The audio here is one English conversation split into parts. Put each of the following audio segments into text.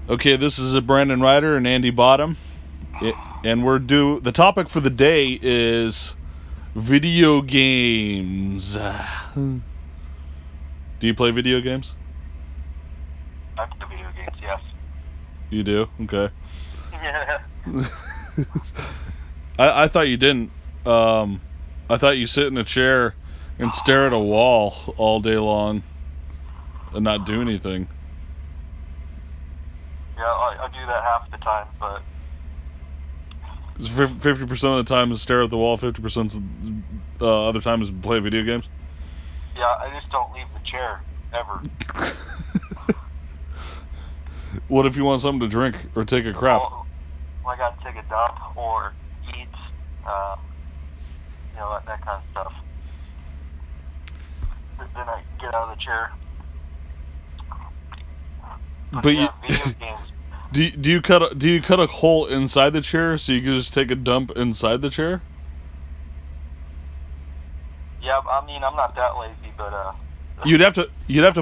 Okay, this is a Brandon Ryder and Andy Bottom, and the topic for the day is video games. Do you play video games? I play video games, yes. You do? Okay. Yeah. I thought you didn't. I thought you sit in a chair and stare at a wall all day long and not do anything. Yeah, I do that half the time, but 50% of the time is stare at the wall, 50% other time is play video games. yeah, I just don't leave the chair ever. What if you want something to drink or take a crap? Well, I gotta take a dump or eat, that kind of stuff. Then I get out of the chair. But yeah, video games. Do you cut a hole inside the chair so you can just take a dump inside the chair? Yeah, I mean I'm not that lazy, but You'd have to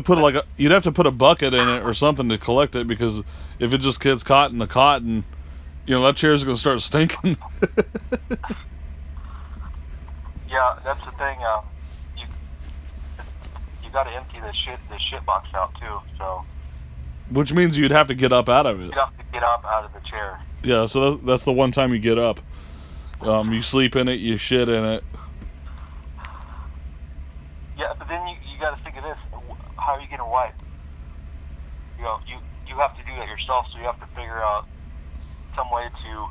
put a bucket in it or something to collect it, because if it just gets caught in the cotton, that chair's gonna start stinking. yeah, that's the thing. You got to empty the shit box out too. So. Which means you'd have to get up out of it. You'd have to get up out of the chair. Yeah, so that's the one time you get up. You sleep in it, you shit in it. Yeah, but then you got to think of this: how are you gonna wipe? You have to do that yourself, so you have to figure out some way to.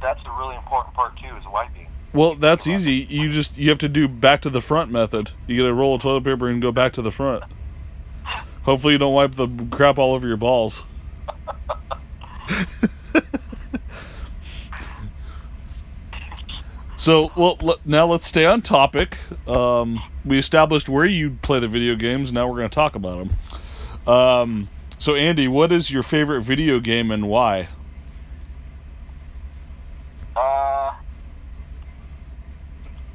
That's a really important part too, is wiping. Well, that's easy. You have to do back to the front method. You get a roll of toilet paper and go back to the front. Hopefully you don't wipe the crap all over your balls. So, well, now let's stay on topic. We established where you play the video games. Now we're going to talk about them. So, Andy, what is your favorite video game and why?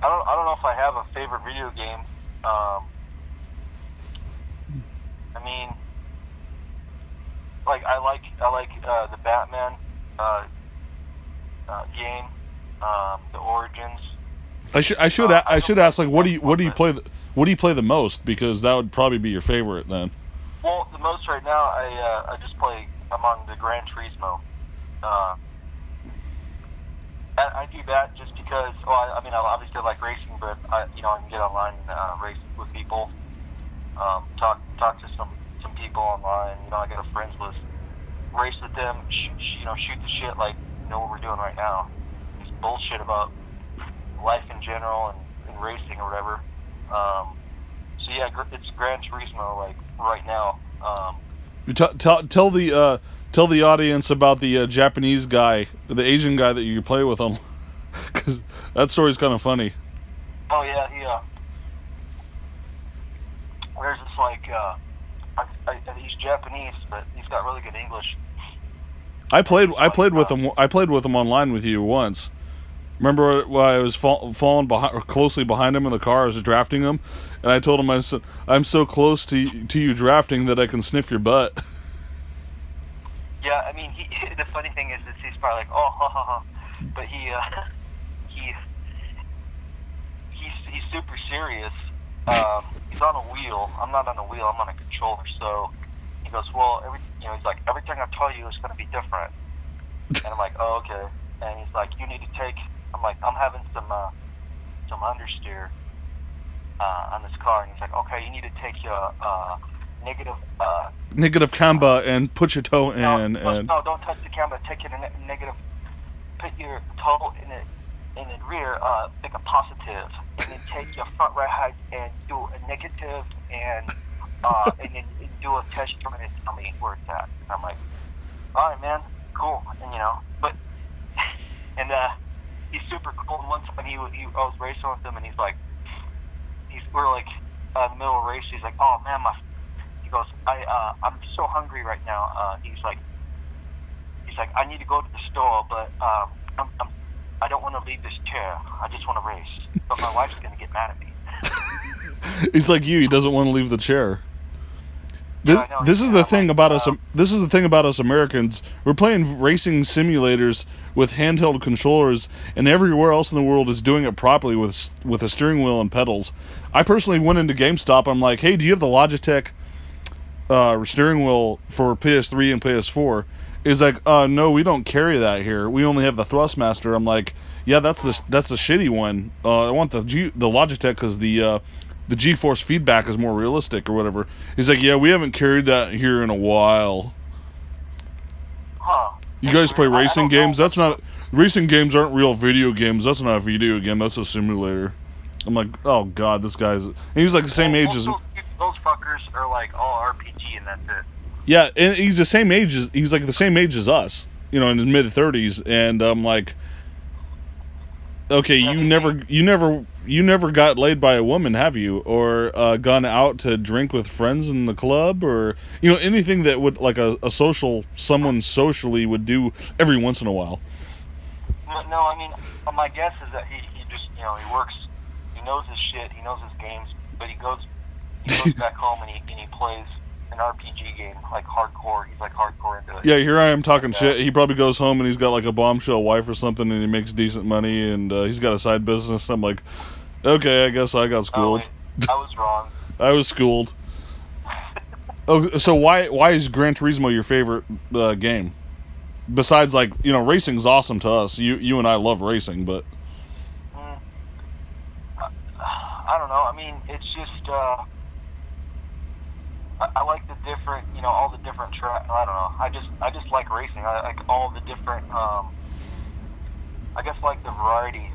I don't know if I have a favorite video game. I mean, like I like the Batman game, the Origins. I should ask, like, what do you play the most, because that would probably be your favorite then. Well, the most right now I just play. I'm on the Gran Turismo. I do that just because. Well, I mean, I obviously like racing, but I can get online and race with people. Talk to some people online. I got a friends list. Race with them. Shoot the shit like what we're doing right now. Just bullshit about life in general and racing or whatever. So yeah, it's Gran Turismo like right now. Tell the audience about the Japanese guy, the Asian guy that you play with him, because that story's kind of funny. Oh yeah, there's this like he's Japanese, but he's got really good English. I played with him. I played with him online with you once. Remember when I was falling closely behind him in the car? I was drafting him, and I told him, I said, "I'm so close to you drafting that I can sniff your butt." Yeah, I mean, the funny thing is that he's probably like, oh, ha ha ha, but he's super serious. He's on a wheel. I'm not on a wheel. I'm on a controller. So he goes, well, he's like, everything I tell you is going to be different. And I'm like, oh, okay. And he's like, you need to take. I'm like, I'm having some understeer on this car, and he's like, okay, you need to take your negative camber and put your toe in. No, don't touch the camber. Take it in negative. Put your toe in the rear, make a positive, and then take your front right hand and do a negative, and then do a test run and tell me where it's at. And I'm like, all right, man, cool, and but and he's super cool. And one time I was racing with him, and we're like in the middle of a race. He's like, oh man, he goes, I'm so hungry right now. He's like, I need to go to the store, but I don't want to leave this chair. I just want to race, but my wife's gonna get mad at me. He's like you. He doesn't want to leave the chair. Yeah, I know. This is Yeah, the I'm thing like, about us. This is the thing about us Americans. We're playing racing simulators with handheld controllers, and everywhere else in the world is doing it properly with a steering wheel and pedals. I personally went into GameStop. I'm like, hey, do you have the Logitech steering wheel for PS3 and PS4? He's like, no, we don't carry that here. We only have the Thrustmaster. I'm like, yeah, that's the shitty one. I want the Logitech because the G-force feedback is more realistic or whatever. He's like, yeah, we haven't carried that here in a while. Huh. You guys play I racing don't games? know. That's not... Racing games aren't real video games. That's not a video game. That's a simulator. I'm like, oh, God, this guy's... And he's like the same age as... Those fuckers are like all RPG and that's it. Yeah, and he's the same age as... He's like the same age as us. You know, in his mid-30s. And I'm like... Okay, you never got laid by a woman, have you? Or gone out to drink with friends in the club, or anything that would like a someone socially would do every once in a while. No, I mean, my guess is that he just he works, he knows his shit, he knows his games, but he goes back home and he plays an RPG game like hardcore. He's like hardcore into it. Yeah, here I am talking shit. He probably goes home and he's got like a bombshell wife or something, and he makes decent money, and he's got a side business. I'm like, okay, I guess I got schooled. I was wrong. I was schooled. Oh, so why is Gran Turismo your favorite game? Besides, like, racing's awesome to us. You and I love racing, but I don't know. I mean, it's just I like the different, all the different track. I don't know. I just like racing. I like all the different. I guess like the variety.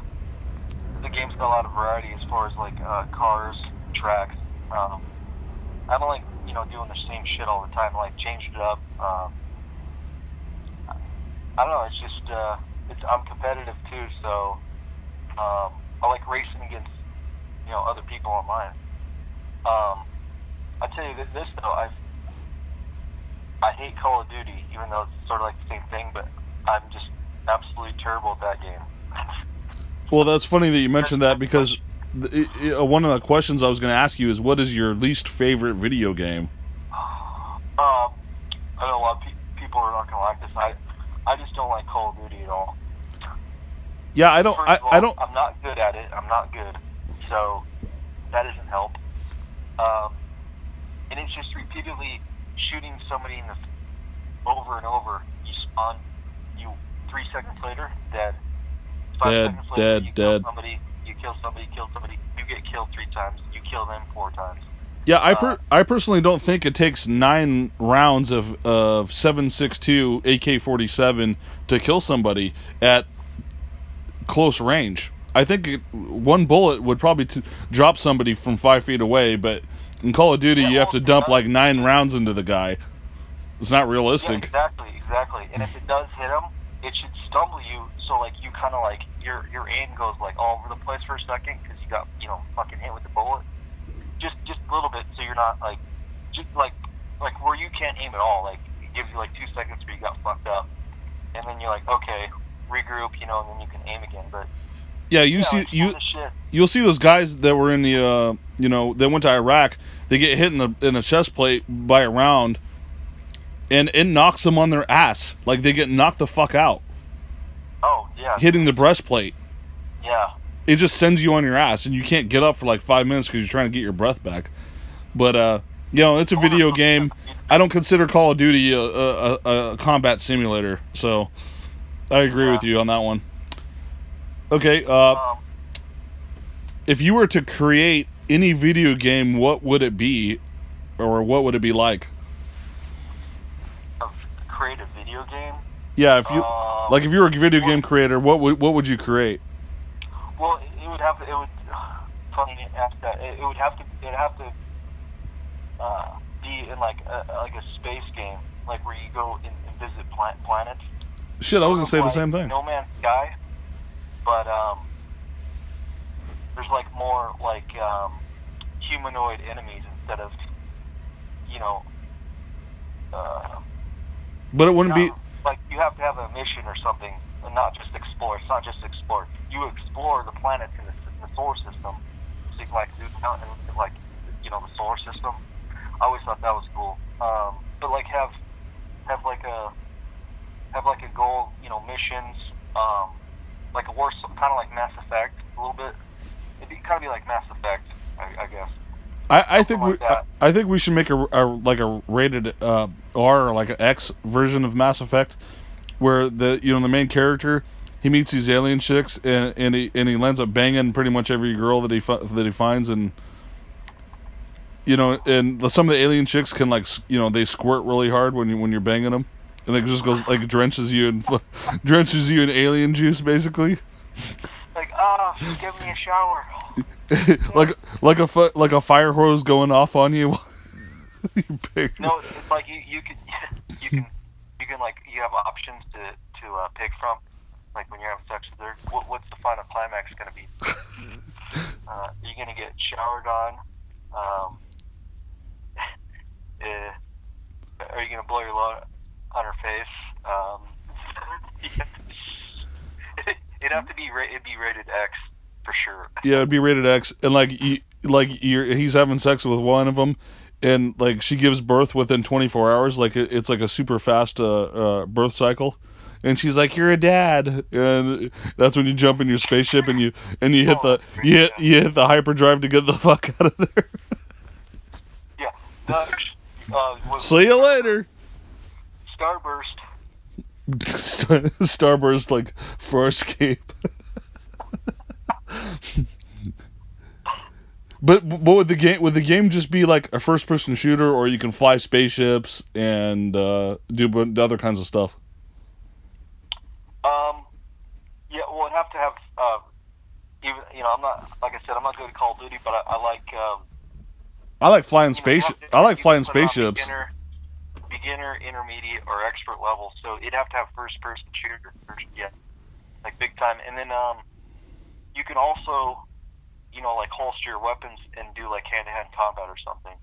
The game's got a lot of variety as far as like cars, tracks. I don't like doing the same shit all the time. I like changing it up. I don't know. It's just I'm competitive too, so I like racing against other people online. I tell you this though, I hate Call of Duty, even though it's sort of like the same thing, but I'm just absolutely terrible at that game. Well, that's funny that you mentioned that, because one of the questions I was going to ask you is, what is your least favorite video game? I know a lot of people are not going to like this. I just don't like Call of Duty at all. Yeah, I don't. First of all, I don't. I'm not good at it. I'm not good, so that doesn't help. And it's just repeatedly shooting somebody in the over and over. You spawn, 3 seconds later, dead. 5 seconds later, you kill somebody, you kill somebody, you get killed 3 times, you kill them 4 times. Yeah, I personally don't think it takes 9 rounds of 7.62 AK-47 to kill somebody at close range. I think one bullet would probably drop somebody from 5 feet away, but in Call of Duty, you have to dump like 9 rounds into the guy. It's not realistic. Yeah, exactly. And if it does hit him, it should stumble you, so like you kind of like your aim goes like all over the place for a second because you got fucking hit with the bullet. Just a little bit, so you're not like just like where you can't aim at all. Like it gives you like 2 seconds where you got fucked up, and then you're like, okay, regroup, and then you can aim again. But yeah, you'll see those guys that were in the they went to Iraq. They get hit in the chest plate by a round, and it knocks them on their ass. Like they get knocked the fuck out. Oh yeah. Hitting the breastplate. Yeah. It just sends you on your ass, and you can't get up for like 5 minutes because you're trying to get your breath back. But it's a video game. I don't consider Call of Duty a combat simulator, so I agree with you on that one. Okay. If you were to create any video game, what would it be, or what would it be like? Create a video game? Yeah, if you if you were a video game creator, what would you create? Well, it would have to be in like a space game, like where you go and visit planets. Shit, I was gonna say the same thing. No Man's Sky, but there's like more like humanoid enemies instead of but it wouldn't be like you have to have a mission or something, and not just explore. It's not just explore. You explore the planets in the solar system, so you can like zoom out and like the solar system. I always thought that was cool. But like have like a goal, missions, like a war, kind of like Mass Effect a little bit. It'd be kind of be like Mass Effect, I guess. I think Something like that. I think we should make a rated R or like an X version of Mass Effect, where the main character, he meets these alien chicks and he ends up banging pretty much every girl that he finds, and and some of the alien chicks can they squirt really hard when you're banging them, and it just goes drenches you in alien juice basically. Like, give me a shower. like a fire hose going off on you. No, it's like you can like you have options to pick from, like when you're having sex with her. What's the final climax gonna be? You're gonna get showered on. Are you gonna blow your load on her face? It'd have to be it'd be rated X for sure. Yeah, it'd be rated X, and he's having sex with one of them, and like she gives birth within 24 hours. Like it's like a super fast birth cycle, and she's like, "You're a dad," and that's when you jump in your spaceship and you hit you hit the hyperdrive to get the fuck out of there. Yeah. See you later. Starburst. Starburst, like Farscape. But would the game just be like a first person shooter, or you can fly spaceships and do other kinds of stuff? Yeah, well, it'd have to have even I'm not, like I said, I'm not good at Call of Duty, but I like flying spaceships. I like flying spaceships. Beginner, intermediate, or expert level. So it'd have to have first person shooter, yeah, like big time. And then you can also like holster your weapons and do like hand to hand combat or something,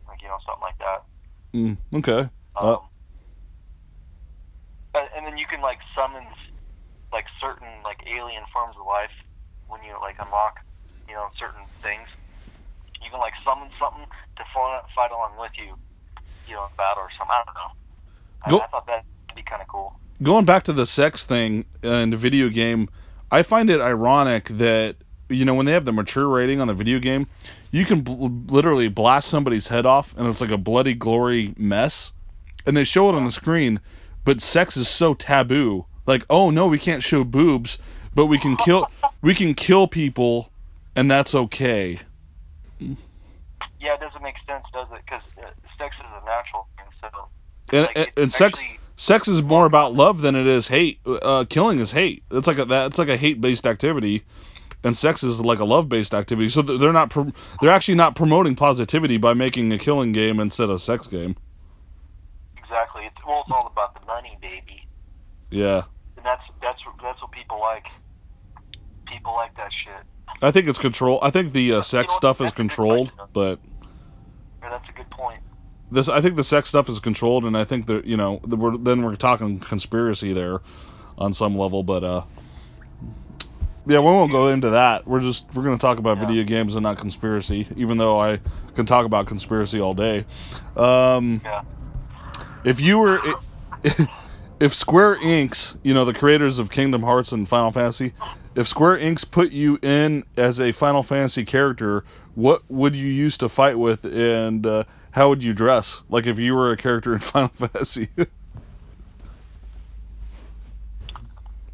like something like that. Okay. And then you can like summon like certain like alien forms of life when you like unlock certain things. You can like summon something to fight along with you, in battle or something. I don't know. I thought that'd be kind of cool. Going back to the sex thing in the video game, I find it ironic that when they have the mature rating on the video game, you can literally blast somebody's head off and it's like a bloody glory mess, and they show it on the screen, but sex is so taboo. Like, oh no, we can't show boobs, but we can kill people, and that's okay. Yeah, it doesn't make sense, does it? Because sex is a natural thing, so. And sex is more about love than it is hate. Killing is hate. It's like a hate-based activity, and sex is like a love-based activity. So they're actually not promoting positivity by making a killing game instead of a sex game. Exactly. It's all about the money, baby. Yeah. And that's what people like. People like that shit. I think it's control. I think the sex stuff is controlled, but. Yeah, that's a good point. I think the sex stuff is controlled, and I think that we're talking conspiracy there, on some level, but yeah, we won't go into that. We're going to talk about video games and not conspiracy, even though I can talk about conspiracy all day. Yeah. If Square Enix, the creators of Kingdom Hearts and Final Fantasy, if Square Enix put you in as a Final Fantasy character, what would you use to fight with, and how would you dress? Like if you were a character in Final Fantasy.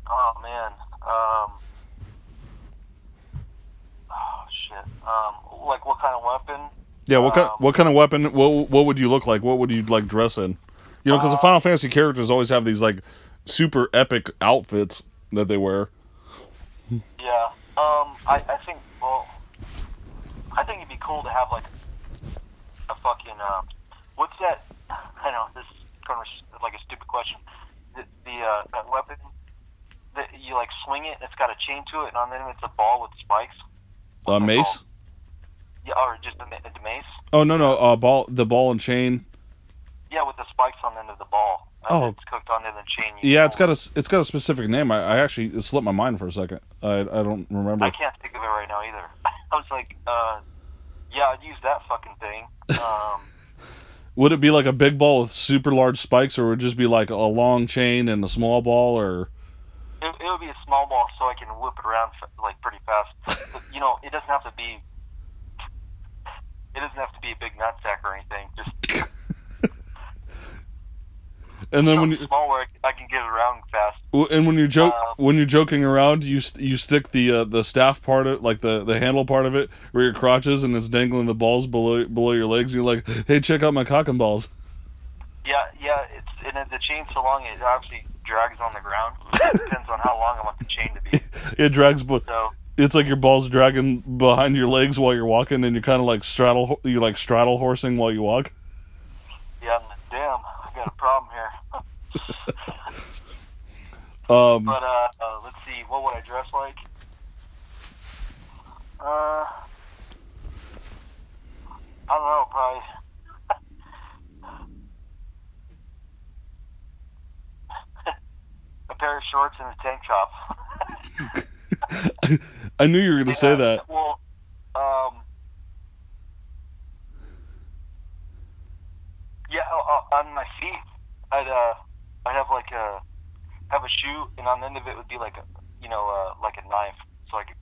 Oh man. Oh shit. Like what kind of weapon? Yeah, what kind of weapon? What would you look like? What would you like dress in? Because the Final Fantasy characters always have these like super epic outfits that they wear. Yeah. I think it'd be cool to have like a fucking what's that? I know this is kind of like a stupid question. That weapon that you like swing it, and it's got a chain to it, and on the end it's a ball with spikes. Mace. Yeah, or just the mace. Oh no, the ball and chain. Yeah, with the spikes on the end of the ball. It's cooked on the end of the chain. Yeah, it's got a specific name. I actually, it slipped my mind for a second. I don't remember. I can't think of it right now either. I was like, Yeah, I'd use that fucking thing. Would it be like a big ball with super large spikes, or would it just be like a long chain and a small ball, or? It would be a small ball so I can whip it around like pretty fast. But, you know, it doesn't have to be. It doesn't have to be a big nutsack or anything. Just And then when something small where I can get it around fast. when you're joking around, you stick the staff part of like the handle part of it where your crotch is, and it's dangling the balls below your legs. And you're like, hey, check out my cock and balls. Yeah, the chain's so long it obviously drags on the ground. It depends on how long I want the chain to be. It drags, So it's like your balls dragging behind your legs while you're walking, and you're kind of like straddle horsing while you walk. yeah, damn, I got a problem here. But let's see, what would I dress like? I don't know, probably. A pair of shorts and a tank top. I knew you were gonna say that. Well, yeah, on my feet, I'd have like have a shoe, and on the end of it would be like like a knife, so I could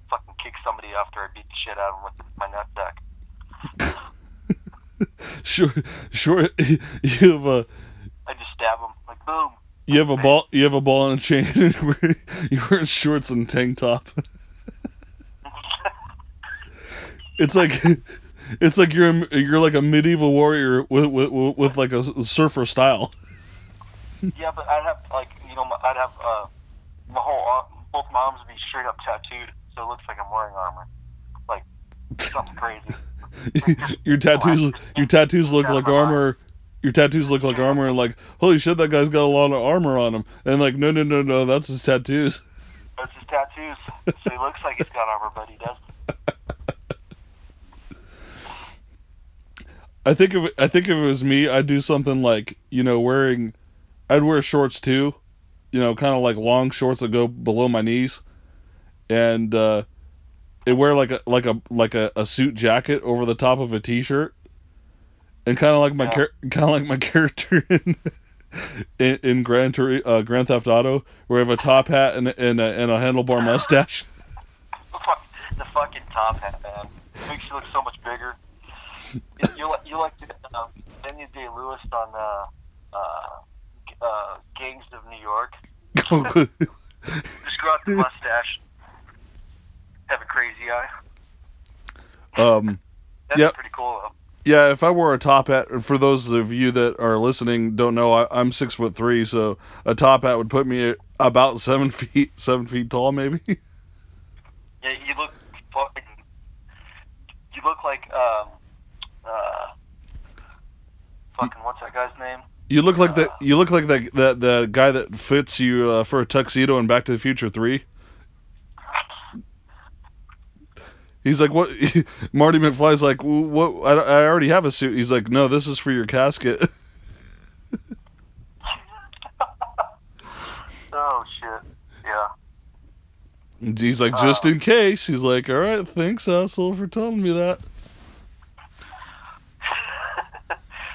fucking kick somebody after I beat the shit out of them with my nutsack. Sure. You have a I just stab them like boom. you have a ball. You have a ball and a chain. And you're wearing shorts and tank top. It's like you're like a medieval warrior with like a surfer style. Yeah, but I'd have I'd have my whole both my arms would be straight up tattooed, so it looks like I'm wearing armor, like something crazy. Your tattoos look like armor. Your tattoos look like armor, and like, holy shit, that guy's got a lot of armor on him. And like, no, that's his tattoos. That's his tattoos. So he looks like he's got armor, but he doesn't. I think if it was me, I'd do something like, I'd wear shorts too, kind of like long shorts that go below my knees, and it wear like a suit jacket over the top of a t-shirt, and kind of like my character in Grand Theft Auto, where I have a top hat and a handlebar mustache. The fucking top hat, man, it makes you look so much bigger. You like Daniel Day-Lewis on Gangs of New York. Just grow out the mustache, have a crazy eye. That's pretty cool though. Yeah, if I wore a top hat, for those of you that are listening don't know, I'm 6'3", so a top hat would put me about 7 feet tall, maybe. Yeah, you look like fucking what's that guy's name? You look like the guy that fits you for a tuxedo in Back to the Future 3. He's like, what? Marty McFly's like, what? I already have a suit. He's like, no, this is for your casket. Oh shit! Yeah. And he's like, just in case. He's like, all right, thanks, asshole, for telling me that.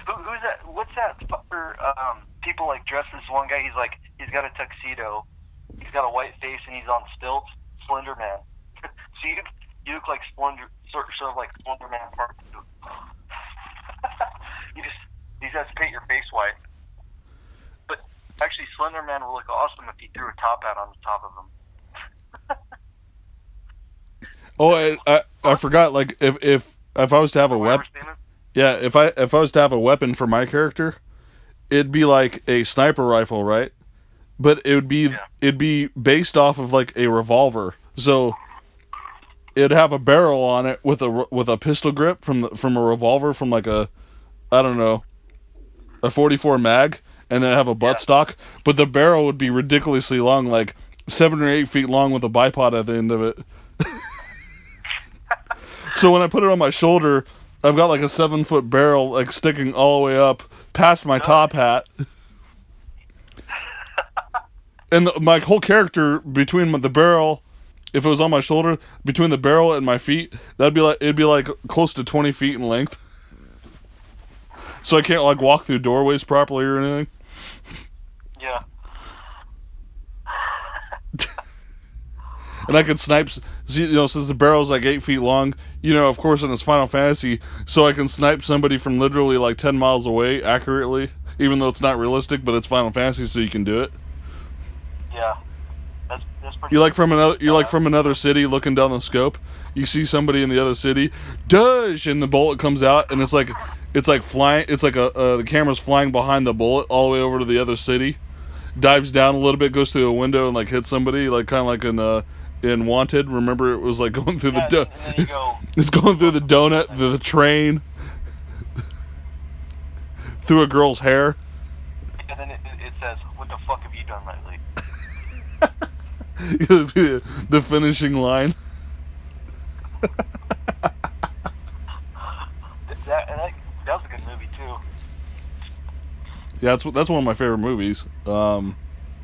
Who's that? What's that fucker? People like dress this one guy. He's got a tuxedo. He's got a white face and he's on stilts. Slender Man. So you look like sort of like Slender Man Part 2. You just have to paint your face white. But actually, Slender Man will look awesome if he threw a top hat on the top of him. Oh, I forgot. Like if I was to have a weapon, yeah, if I was to have a weapon for my character, it'd be like a sniper rifle, right? But it'd be based off of like a revolver. So it'd have a barrel on it with a pistol grip from a revolver from like a, I don't know, a 44 mag, and then have a buttstock. But the barrel would be ridiculously long, like 7 or 8 feet long, with a bipod at the end of it. So when I put it on my shoulder, I've got like a 7-foot barrel like sticking all the way up past my top hat. And my whole character, between the barrel if it was on my shoulder, between the barrel and my feet, it'd be like close to 20 feet in length. So I can't like walk through doorways properly or anything. Yeah. And I could snipe, since the barrel's like 8 feet long, of course, in it's Final Fantasy, so I can snipe somebody from literally like 10 miles away accurately, even though it's not realistic, but it's Final Fantasy, so you can do it. Yeah. That's pretty. You're like from another city looking down the scope. You see somebody in the other city, dodge, and the bullet comes out, and it's like flying. It's like the camera's flying behind the bullet all the way over to the other city, dives down a little bit, goes through a window, and like hits somebody, like kind of like in Wanted. Remember, it was like going through the it's going through the donut, the train, through a girl's hair. And then it says, "What the fuck have you done lately?" The finishing line. that was a good movie too. Yeah, that's one of my favorite movies. Yeah,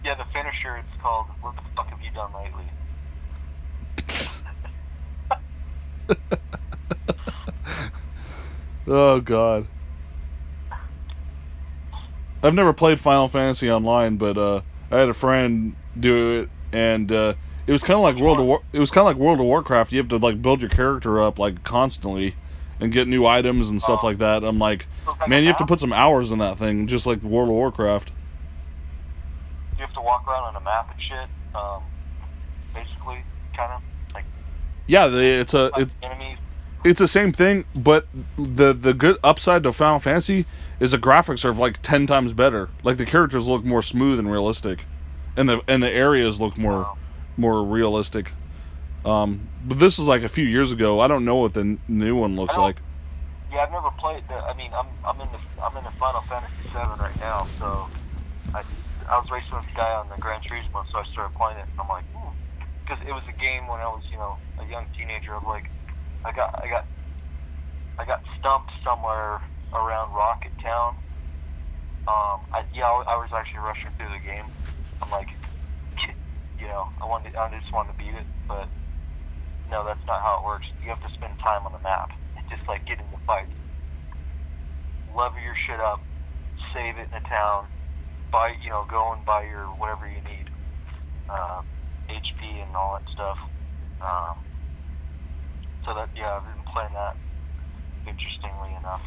the finisher. It's called "What the fuck have you done lately?" Oh God. I've never played Final Fantasy online, but I had a friend do it, and it was kind of like World of Warcraft. You have to like build your character up like constantly, and get new items and stuff like that. I'm like, man, you have to put some hours in that thing, just like World of Warcraft. You have to walk around on a map and shit. Basically, kind of like. Yeah, it's enemies. It's the same thing, but the good upside to Final Fantasy is the graphics are like 10 times better. Like the characters look more smooth and realistic, and the areas look more realistic. But this is like a few years ago. I don't know what the new one looks like. Yeah, I've never played. I'm in the Final Fantasy VII right now. So I was racing with a guy on the Gran Turismo, so I started playing it, and I'm like, because it was a game when I was a young teenager. I'm like, I got stumped somewhere around Rocket Town. I was actually rushing through the game. I'm like, I just wanted to beat it, but no, that's not how it works. You have to spend time on the map. It's just like getting the fight. Level your shit up, save it in a town, go and buy your whatever you need, HP and all that stuff. So that, I've been playing that, interestingly enough.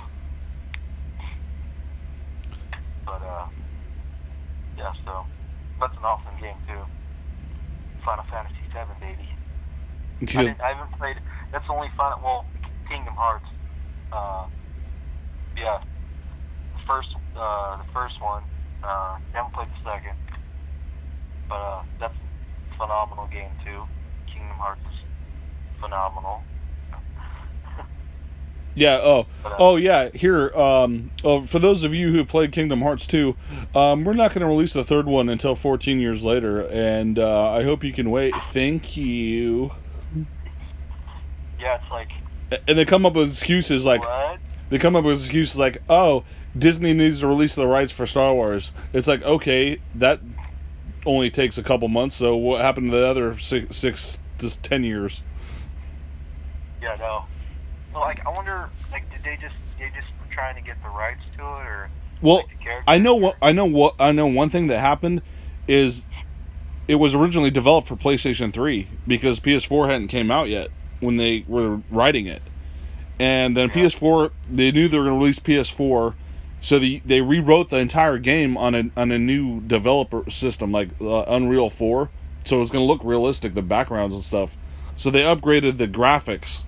But, so, that's an awesome game, too. Final Fantasy VII, baby. Good. I haven't played, that's the only Kingdom Hearts. The first one, I haven't played the second. But, that's a phenomenal game, too. Kingdom Hearts is phenomenal. Yeah. Oh, yeah. Here. For those of you who played Kingdom Hearts 2, we're not going to release the third one until 14 years later, and I hope you can wait. Thank you. Yeah, it's like. And they come up with excuses like. What? They come up with excuses like, oh, Disney needs to release the rights for Star Wars. It's like, okay, that only takes a couple months. So what happened to the other 6 to 10 years? Yeah, no. Well, I wonder, did they just trying to get the rights to it, or? Well, I know one thing that happened is it was originally developed for PlayStation 3 because PS4 hadn't came out yet when they were writing it, and then PS4 they knew they were going to release PS4, so they rewrote the entire game on a new developer system like Unreal 4, so it's going to look realistic, the backgrounds and stuff. So they upgraded the graphics.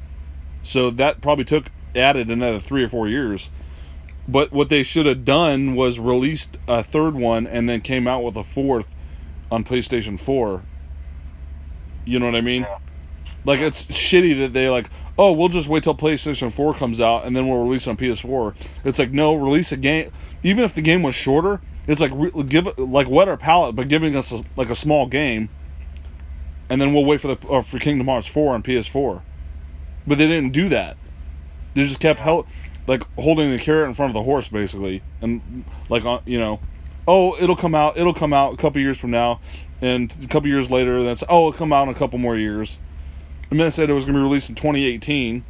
So that probably added another 3 or 4 years. But what they should have done was released a third one and then came out with a fourth on PlayStation 4. You know what I mean? Yeah. Like, it's shitty that they we'll just wait till PlayStation 4 comes out and then we'll release on PS4. It's like, no, release a game. Even if the game was shorter, it's like, whet our palate by giving us a small game. And then we'll wait for Kingdom Hearts 4 on PS4. But they didn't do that. They just kept holding the carrot in front of the horse, basically, and oh, it'll come out a couple years from now, and a couple years later, it'll come out in a couple more years. And then it said it was going to be released in 2018.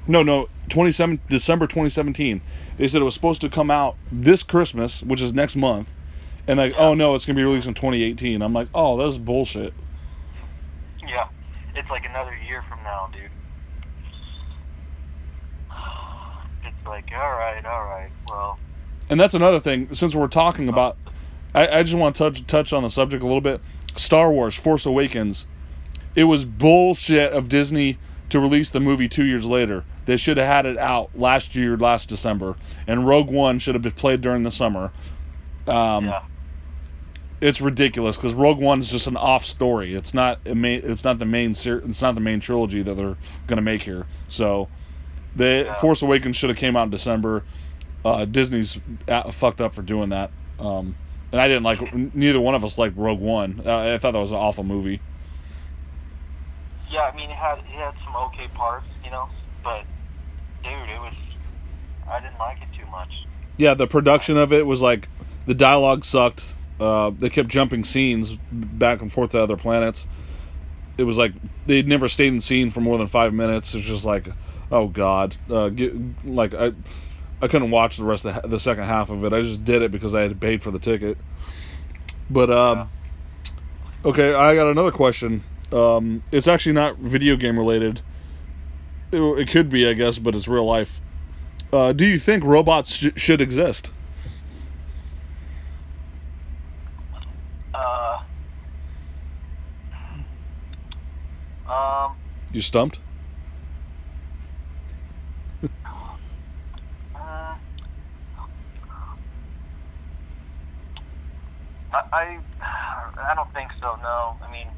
No, December 2017. They said it was supposed to come out this Christmas, which is next month. And oh no, it's going to be released in 2018. I'm like, oh, that's bullshit. Yeah, it's like another year from now, dude. It's like, all right, well. And that's another thing, since we're talking about, I just want to touch on the subject a little bit. Star Wars, Force Awakens. It was bullshit of Disney to release the movie 2 years later. They should have had it out last December. And Rogue One should have been played during the summer. Yeah. It's ridiculous because Rogue One is just an off story. It's not the main trilogy that they're gonna make here. So, Force Awakens should have came out in December. Disney's fucked up for doing that. And I didn't like. Neither one of us liked Rogue One. I thought that was an awful movie. Yeah, I mean, it had some okay parts, but dude, I didn't like it too much. Yeah, the production of it was like, the dialogue sucked. They kept jumping scenes back and forth to other planets. It was like they'd never stayed in scene for more than 5 minutes. It was just like, oh god, I couldn't watch the rest of the second half of it. I just did it because I had paid for the ticket. But okay, I got another question. It's actually not video game related. It could be, I guess, but it's real life. Do you think robots should exist? You stumped? I don't think so. No, I mean,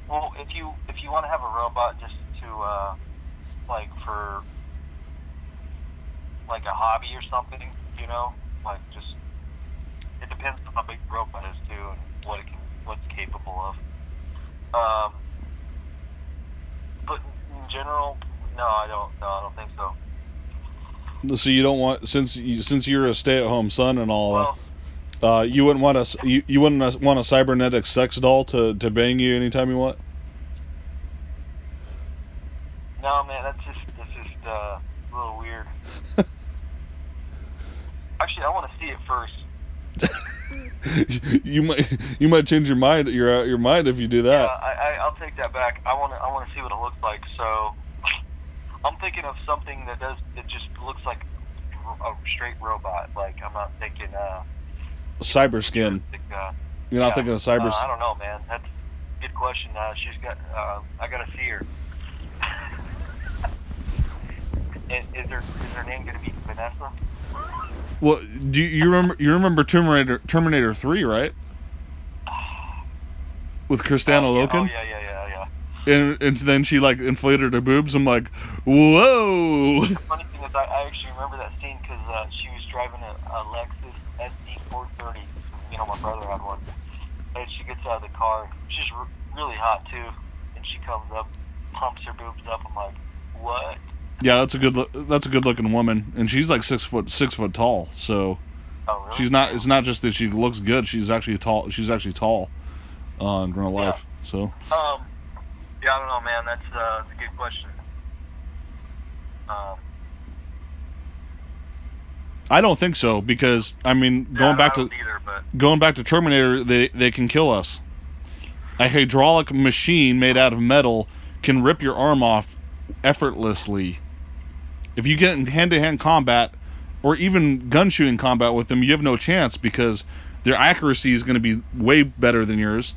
well, if you want to have a robot just to like for like a hobby or something, like just it depends on how big the robot is too and what's capable of. But in general, no, I don't think so. So you don't want, since you're a stay-at-home son and all. Well, you wouldn't want a cybernetic sex doll to bang you anytime you want? No, man, that's just a little weird. Actually, I want to see it first. you might change your mind if you do that. Yeah, I'll take that back. I want to see what it looks like. So I'm thinking of something that just looks like a straight robot. Like, I'm not thinking cyber skin. You're not thinking of cyber. I don't know, man. That's a good question. She's got. I gotta see her. Is her name gonna be Vanessa? Well, do you remember Terminator 3, right? With Kristanna Loken? Oh yeah. And then she like inflated her boobs. I'm like, whoa. The funny thing is, I actually remember that scene because she was driving a Lexus SD430. My brother had one. And she gets out of the car. She's really hot too. And she comes up, pumps her boobs up. I'm like, what? Yeah, that's a good looking woman, and she's like 6 foot tall. So oh, really? she's not. It's not just that she looks good. She's actually tall. She's actually tall in real life. So. Yeah, I don't know, man. That's a good question. I don't think so, because I mean, going back to Terminator, they can kill us. A hydraulic machine made out of metal can rip your arm off effortlessly. If you get in hand-to-hand combat or even gun shooting combat with them, you have no chance because their accuracy is going to be way better than yours.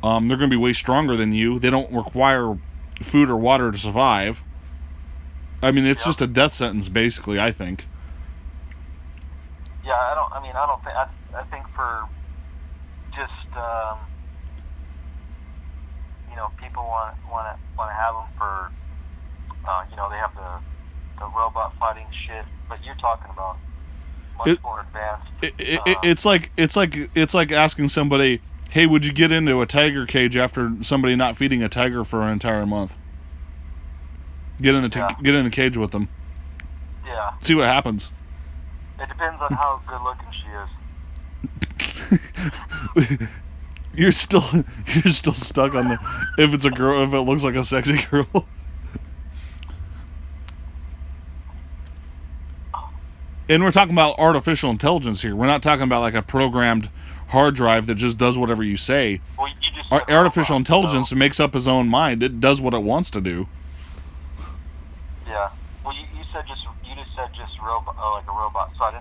They're going to be way stronger than you. They don't require food or water to survive. I mean, it's just a death sentence, basically, I think. Yeah, I don't think. I think for just people want to have them for they have the robot fighting shit, but you're talking about much more advanced. It's like asking somebody, hey, would you get into a tiger cage after somebody not feeding a tiger for an entire month? Get in the cage with them. Yeah. See what happens. It depends on how good looking she is. You're still stuck on the if it's a girl, if it looks like a sexy girl. And we're talking about artificial intelligence here. We're not talking about like a programmed hard drive that just does whatever you say. Well, you just said Artificial robot, intelligence so, makes up its own mind. It does what it wants to do. yeah. Well, you just said robot, like a robot. So I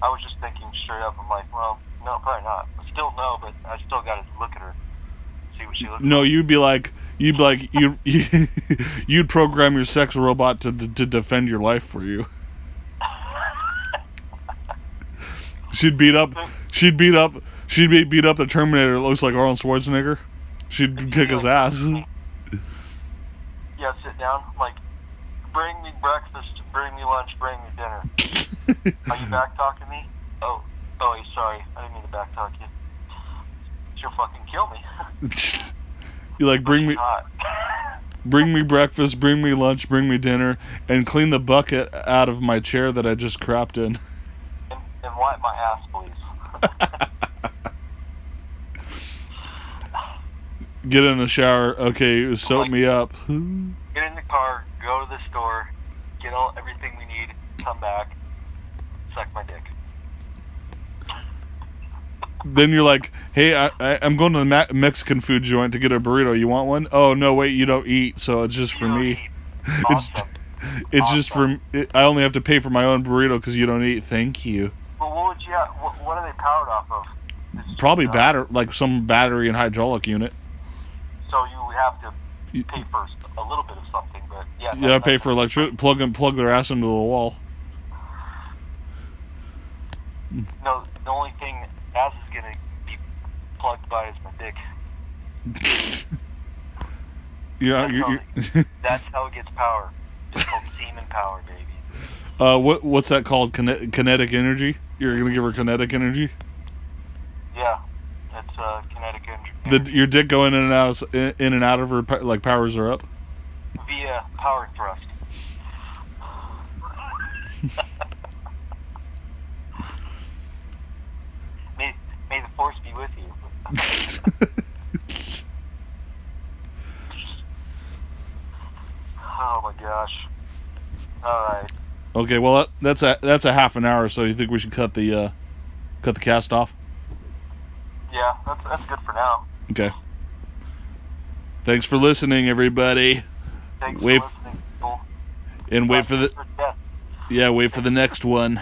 was just thinking straight up. I'm like, well, no, probably not. I still no, but I still got to look at her, see what she looks No, like. you'd program your sex robot to defend your life for you. She'd beat up the Terminator that looks like Arnold Schwarzenegger. She'd kick his ass. Yeah, sit down. Like, bring me breakfast, bring me lunch, bring me dinner. Are you back talking me? Oh, sorry. I didn't mean to back talk you. She'll fucking kill me. You like bring me breakfast, bring me lunch, bring me dinner, and clean the bucket out of my chair that I just crapped in. And wipe my ass, please. Get in the shower. Okay, soak me up. Get in the car, go to the store, get everything we need, come back, suck my dick. Then you're like, hey, I'm going to the Mexican food joint to get a burrito. You want one? Oh, no, wait, you don't eat, so it's just for me. Awesome. It's awesome. just for I only have to pay for my own burrito because you don't eat. Thank you. Well, what would you have? What are they powered off of? Probably like some battery and hydraulic unit. So you have to pay for a little bit of something, but yeah. Yeah, pay for electricity. Plug their ass into the wall. No, the only thing ass is gonna be plugged by is my dick. That's how it gets power. It's called semen power, baby. What's that called? Kinetic energy? You're gonna give her kinetic energy? Yeah, that's kinetic energy. Your dick going in and out of her like powers her up? Via power thrust. May the force be with you. Oh my gosh. Alright. Okay, well that's a half an hour, so you think we should cut the cast off? Yeah, that's good for now. Okay. Thanks for listening, everybody. Thanks for listening, people. And wait for the next one.